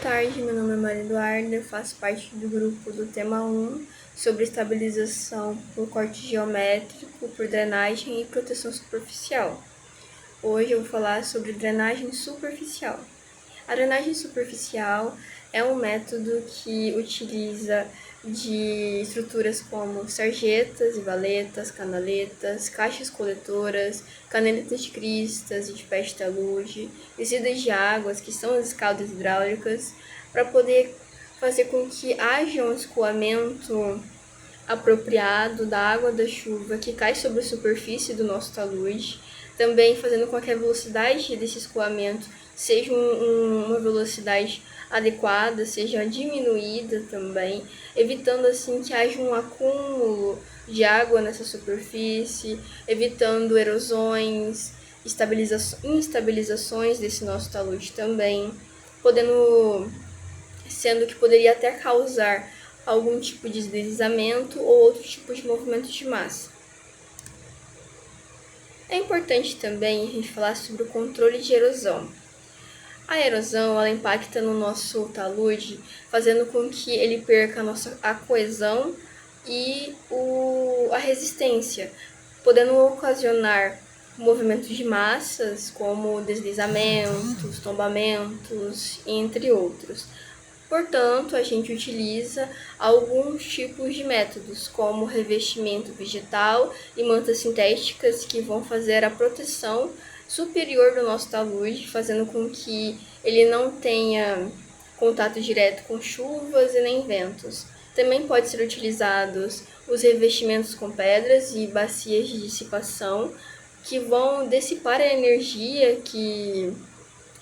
tarde, meu nome é Maria Eduarda, eu faço parte do grupo do tema 1 sobre estabilização por corte geométrico, por drenagem e proteção superficial. Hoje eu vou falar sobre drenagem superficial. A drenagem superficial é um método que utiliza de estruturas como sarjetas e valetas, canaletas, caixas coletoras, canaletas de cristas e de pé de talude, descidas de águas, que são as escadas hidráulicas, para poder fazer com que haja um escoamento apropriado da água da chuva que cai sobre a superfície do nosso talude, também fazendo com que a velocidade desse escoamento seja uma velocidade adequada, seja diminuída também, evitando assim que haja um acúmulo de água nessa superfície, evitando erosões, instabilizações desse nosso talude também, sendo que poderia até causar algum tipo de deslizamento ou outro tipo de movimento de massa. É importante também a gente falar sobre o controle de erosão. A erosão ela impacta no nosso talude, fazendo com que ele perca a coesão e a resistência, podendo ocasionar movimentos de massas, como deslizamentos, tombamentos, entre outros. Portanto, a gente utiliza alguns tipos de métodos, como revestimento vegetal e mantas sintéticas, que vão fazer a proteção superior do nosso talude, fazendo com que ele não tenha contato direto com chuvas e nem ventos. Também pode ser utilizados os revestimentos com pedras e bacias de dissipação, que vão dissipar a energia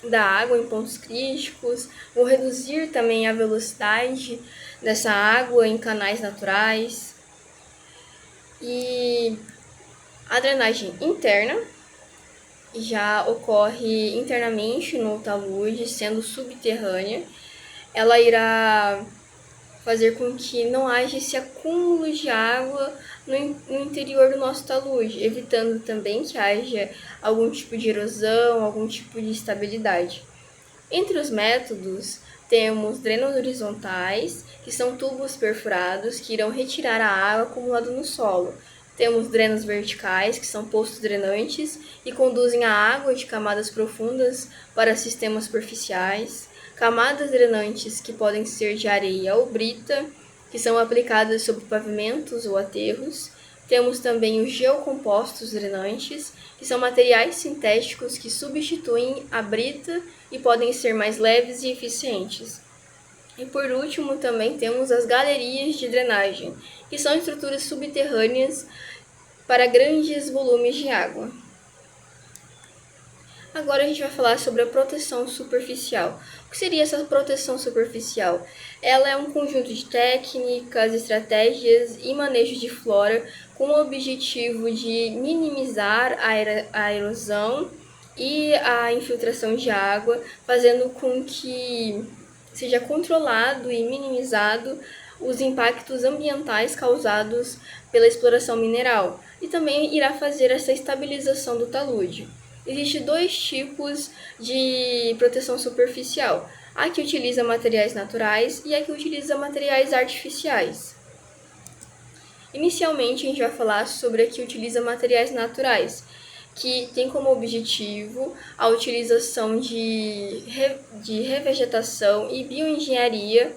da água em pontos críticos, vão reduzir também a velocidade dessa água em canais naturais. E a drenagem interna já ocorre internamente no talude, sendo subterrânea. Ela irá fazer com que não haja esse acúmulo de água no interior do nosso talude, evitando também que haja algum tipo de erosão, algum tipo de instabilidade. Entre os métodos, temos drenos horizontais, que são tubos perfurados que irão retirar a água acumulada no solo. Temos drenos verticais, que são poços drenantes e conduzem a água de camadas profundas para sistemas superficiais. Camadas drenantes, que podem ser de areia ou brita, que são aplicadas sobre pavimentos ou aterros. Temos também os geocompostos drenantes, que são materiais sintéticos que substituem a brita e podem ser mais leves e eficientes. E por último, também temos as galerias de drenagem, que são estruturas subterrâneas para grandes volumes de água. Agora a gente vai falar sobre a proteção superficial. O que seria essa proteção superficial? Ela é um conjunto de técnicas, estratégias e manejo de flora com o objetivo de minimizar a erosão e a infiltração de água, fazendo com que seja controlado e minimizado os impactos ambientais causados pela exploração mineral, e também irá fazer essa estabilização do talude. Existem dois tipos de proteção superficial: a que utiliza materiais naturais e a que utiliza materiais artificiais. Inicialmente, a gente vai falar sobre a que utiliza materiais naturais, que tem como objetivo a utilização de revegetação e bioengenharia,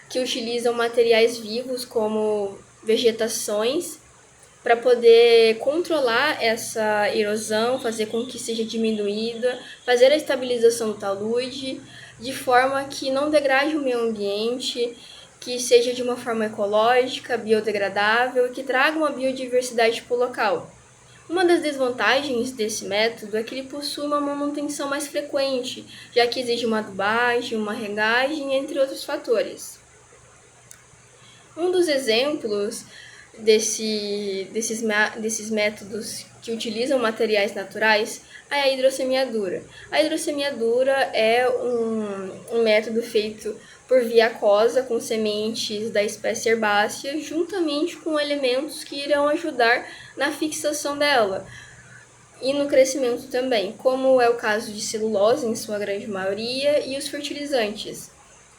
que utilizam materiais vivos como vegetações para poder controlar essa erosão, fazer com que seja diminuída, fazer a estabilização do talude, de forma que não degrade o meio ambiente, que seja de uma forma ecológica, biodegradável e que traga uma biodiversidade para o local. Uma das desvantagens desse método é que ele possui uma manutenção mais frequente, já que exige uma adubagem, uma regagem, entre outros fatores. Um dos exemplos desses métodos que utilizam materiais naturais é a hidrossemeadura. A hidrossemeadura é um método feito por via aquosa com sementes da espécie herbácea, juntamente com elementos que irão ajudar na fixação dela. e no crescimento também, como é o caso de celulose em sua grande maioria e os fertilizantes.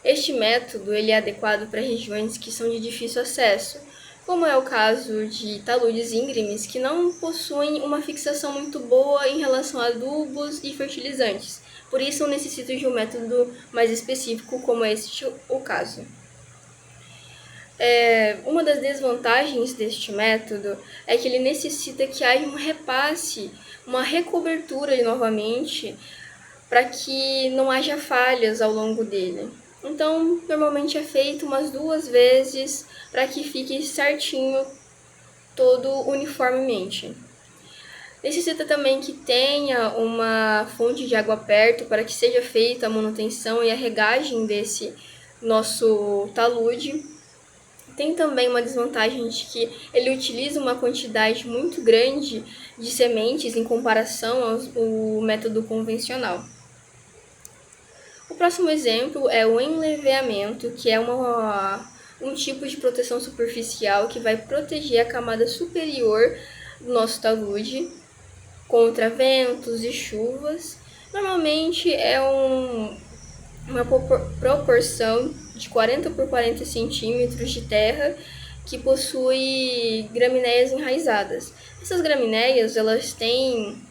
Este método ele é adequado para regiões que são de difícil acesso, como é o caso de taludes íngremes que não possuem uma fixação muito boa em relação a adubos e fertilizantes. Por isso necessitam de um método mais específico, como este o caso. Uma das desvantagens deste método é que ele necessita que haja um repasse, uma recobertura novamente, para que não haja falhas ao longo dele. Então, normalmente é feito umas 2 vezes para que fique certinho, todo uniformemente. Necessita também que tenha uma fonte de água perto para que seja feita a manutenção e a regagem desse nosso talude. Tem também uma desvantagem de que ele utiliza uma quantidade muito grande de sementes em comparação ao método convencional. O próximo exemplo é o enleveamento, que é um tipo de proteção superficial que vai proteger a camada superior do nosso talude contra ventos e chuvas. Normalmente é uma proporção de 40 por 40 centímetros de terra que possui gramineias enraizadas. Essas gramineias elas têm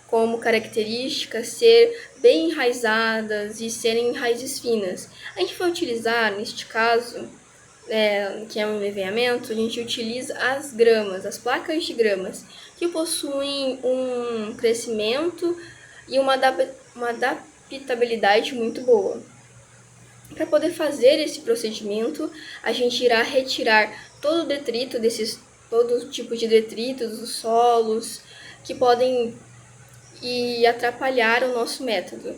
como característica ser bem enraizadas e serem raízes finas. A gente vai utilizar, neste caso, que é um enleveamento, a gente utiliza as gramas, as placas de gramas, que possuem um crescimento e uma adaptabilidade muito boa. Para poder fazer esse procedimento, a gente irá retirar todo o detrito todo tipo de detritos dos solos que podem atrapalhar o nosso método.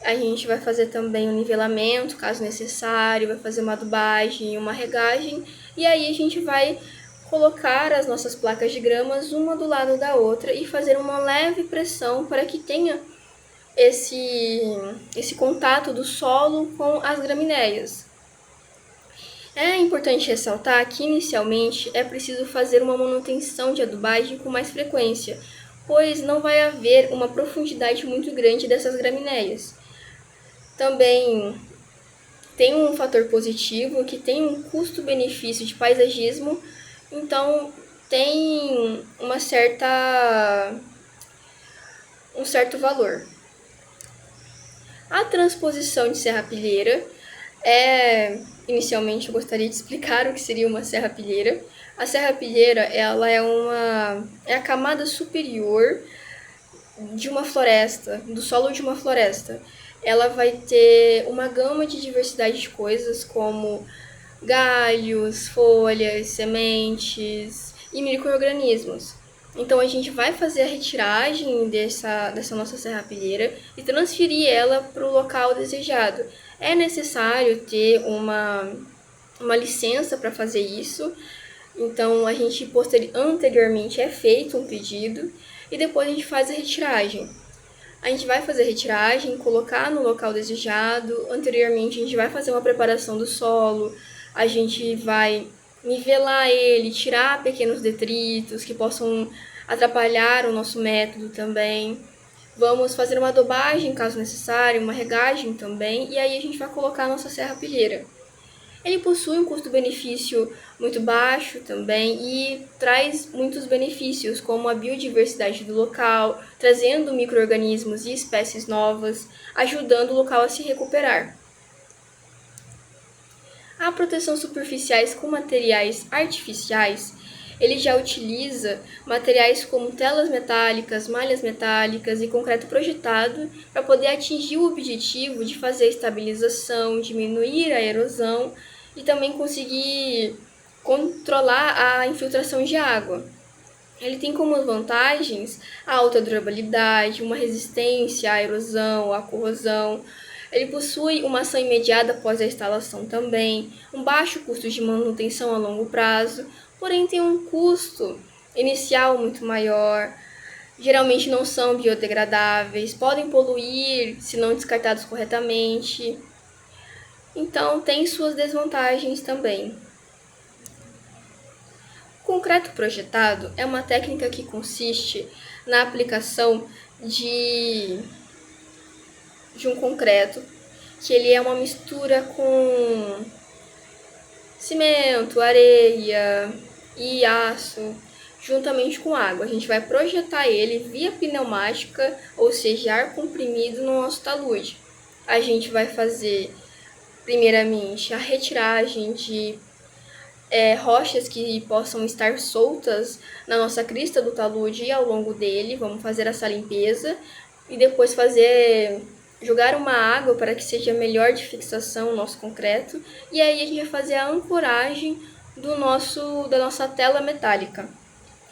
A gente vai fazer também um nivelamento, caso necessário, vai fazer uma adubagem, uma regagem, e aí a gente vai colocar as nossas placas de gramas uma do lado da outra e fazer uma leve pressão para que tenha esse contato do solo com as gramineias. É importante ressaltar que inicialmente é preciso fazer uma manutenção de adubagem com mais frequência, pois não vai haver uma profundidade muito grande dessas gramineias. Também tem um fator positivo que tem um custo-benefício de paisagismo, então tem um certo valor. A transposição de serrapilheira inicialmente eu gostaria de explicar o que seria uma serrapilheira. A serrapilheira ela é a camada superior de uma floresta, do solo de uma floresta. Ela vai ter uma gama de diversidade de coisas como galhos, folhas, sementes e micro-organismos. Então a gente vai fazer a retiragem dessa nossa serrapilheira e transferir ela para o local desejado. É necessário ter uma licença para fazer isso, então a gente anteriormente é feito um pedido e depois a gente faz a retiragem. A gente vai fazer a retiragem, colocar no local desejado, anteriormente a gente vai fazer uma preparação do solo, a gente vai nivelar ele, tirar pequenos detritos que possam atrapalhar o nosso método também. Vamos fazer uma adubagem, caso necessário, uma regagem também, e aí a gente vai colocar a nossa serrapilheira. Ele possui um custo-benefício muito baixo também e traz muitos benefícios, como a biodiversidade do local, trazendo micro-organismos e espécies novas, ajudando o local a se recuperar. A proteção superficiais com materiais artificiais, ele já utiliza materiais como telas metálicas, malhas metálicas e concreto projetado para poder atingir o objetivo de fazer a estabilização, diminuir a erosão e também conseguir controlar a infiltração de água. Ele tem como vantagens a alta durabilidade, uma resistência à erosão, à corrosão. Ele possui uma ação imediata após a instalação também, um baixo custo de manutenção a longo prazo, porém tem um custo inicial muito maior. Geralmente não são biodegradáveis, podem poluir se não descartados corretamente. Então tem suas desvantagens também. O concreto projetado é uma técnica que consiste na aplicação de um concreto, que ele é uma mistura com cimento, areia e aço, juntamente com água. A gente vai projetar ele via pneumática, ou seja, ar comprimido no nosso talude. A gente vai fazer, primeiramente, a retiragem de rochas que possam estar soltas na nossa crista do talude e ao longo dele. Vamos fazer essa limpeza e depois jogar uma água para que seja melhor de fixação o nosso concreto. E aí a gente vai fazer a ancoragem da nossa tela metálica.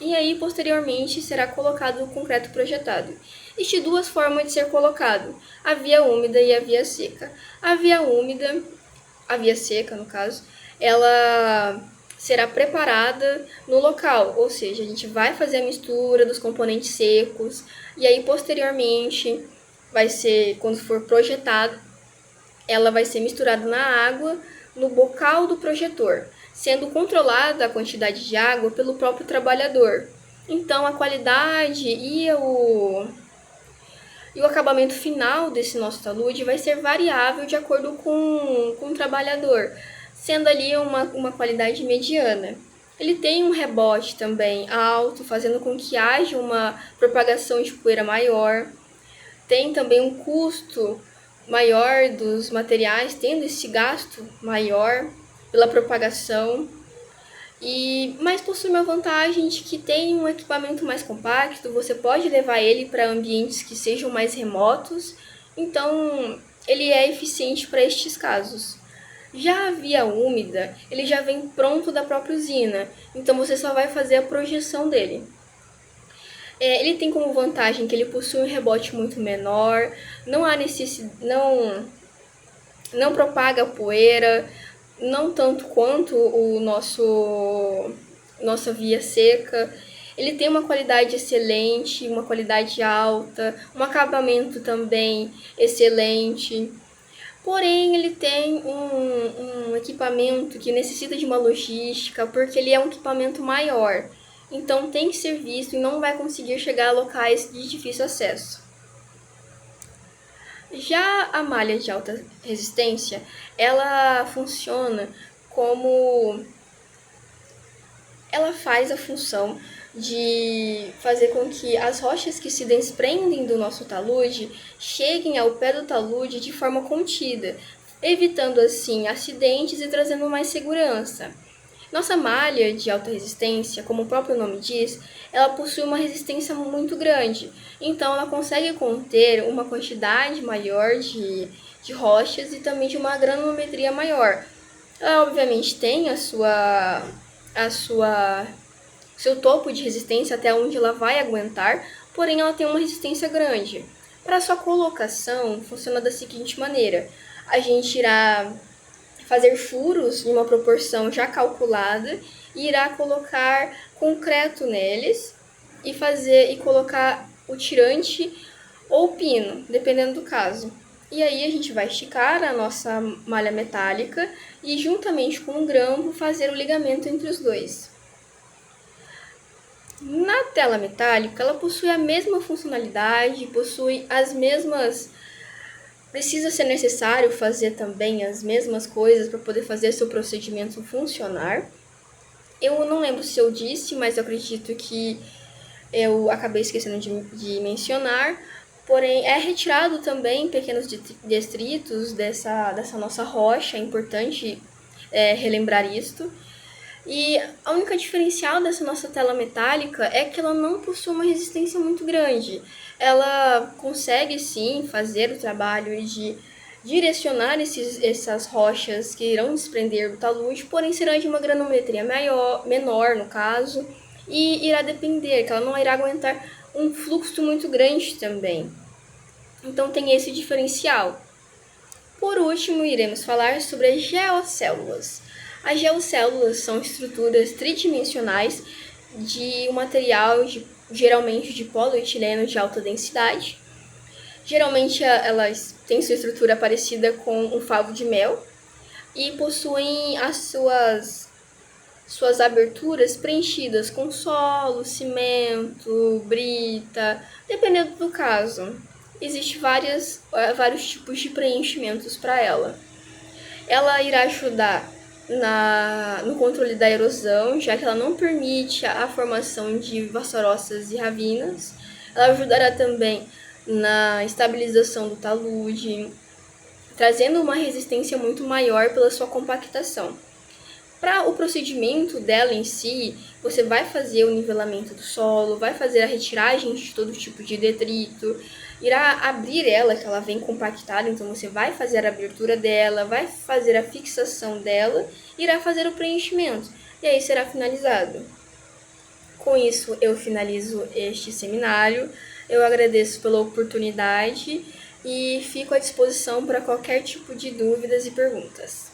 E aí, posteriormente, será colocado o concreto projetado. Existem duas formas de ser colocado, a via úmida e a via seca. A via úmida, a via seca no caso, ela será preparada no local, ou seja, a gente vai fazer a mistura dos componentes secos e aí posteriormente vai ser, quando for projetado, ela vai ser misturada na água no bocal do projetor, sendo controlada a quantidade de água pelo próprio trabalhador. Então a qualidade e o acabamento final desse nosso talude vai ser variável de acordo com o trabalhador, sendo ali uma qualidade mediana. Ele tem um rebote também alto, fazendo com que haja uma propagação de poeira maior. Tem também um custo maior dos materiais, tendo esse gasto maior pela propagação. Mas possui uma vantagem de que tem um equipamento mais compacto, você pode levar ele para ambientes que sejam mais remotos, então ele é eficiente para estes casos. Já a via úmida, ele já vem pronto da própria usina, então você só vai fazer a projeção dele. Ele tem como vantagem que ele possui um rebote muito menor, não há não propaga poeira, não tanto quanto nossa via seca. Ele tem uma qualidade excelente, uma qualidade alta, um acabamento também excelente. Porém, ele tem um equipamento que necessita de uma logística, porque ele é um equipamento maior. Então tem que ser visto e não vai conseguir chegar a locais de difícil acesso. Já a malha de alta resistência, ela funciona como... Ela faz a função de fazer com que as rochas que se desprendem do nosso talude cheguem ao pé do talude de forma contida, evitando assim acidentes e trazendo mais segurança. Nossa malha de alta resistência, como o próprio nome diz, ela possui uma resistência muito grande, então ela consegue conter uma quantidade maior de rochas e também de uma granometria maior. Ela obviamente tem seu topo de resistência até onde ela vai aguentar, porém ela tem uma resistência grande. Para sua colocação, funciona da seguinte maneira: a gente irá fazer furos em uma proporção já calculada e irá colocar concreto neles e colocar o tirante ou pino, dependendo do caso. E aí a gente vai esticar a nossa malha metálica e juntamente com um grampo fazer o ligamento entre os dois. Na tela metálica, ela possui a mesma funcionalidade, possui as mesmas... Precisa ser necessário fazer também as mesmas coisas para poder fazer seu procedimento funcionar. Eu não lembro se eu disse, mas eu acredito que eu acabei esquecendo de mencionar. Porém, é retirado também pequenos detritos dessa nossa rocha, é importante relembrar isto. E a única diferencial dessa nossa tela metálica é que ela não possui uma resistência muito grande. Ela consegue sim fazer o trabalho de direcionar essas rochas que irão desprender do talude, porém será de uma granometria menor no caso, e irá depender, que ela não irá aguentar um fluxo muito grande também. Então tem esse diferencial. Por último, iremos falar sobre as geocélulas. As geocélulas são estruturas tridimensionais de um material geralmente de polietileno de alta densidade. Geralmente elas têm sua estrutura parecida com um favo de mel e possuem suas aberturas preenchidas com solo, cimento, brita, dependendo do caso. Existem vários tipos de preenchimentos para ela. Ela irá ajudar no controle da erosão, já que ela não permite a formação de vassarostas e ravinas. Ela ajudará também na estabilização do talude, trazendo uma resistência muito maior pela sua compactação. Para o procedimento dela em si, você vai fazer o nivelamento do solo, vai fazer a retiragem de todo tipo de detrito, irá abrir ela, que ela vem compactada, então você vai fazer a abertura dela, vai fazer a fixação dela, irá fazer o preenchimento, e aí será finalizado. Com isso, eu finalizo este seminário, eu agradeço pela oportunidade e fico à disposição para qualquer tipo de dúvidas e perguntas.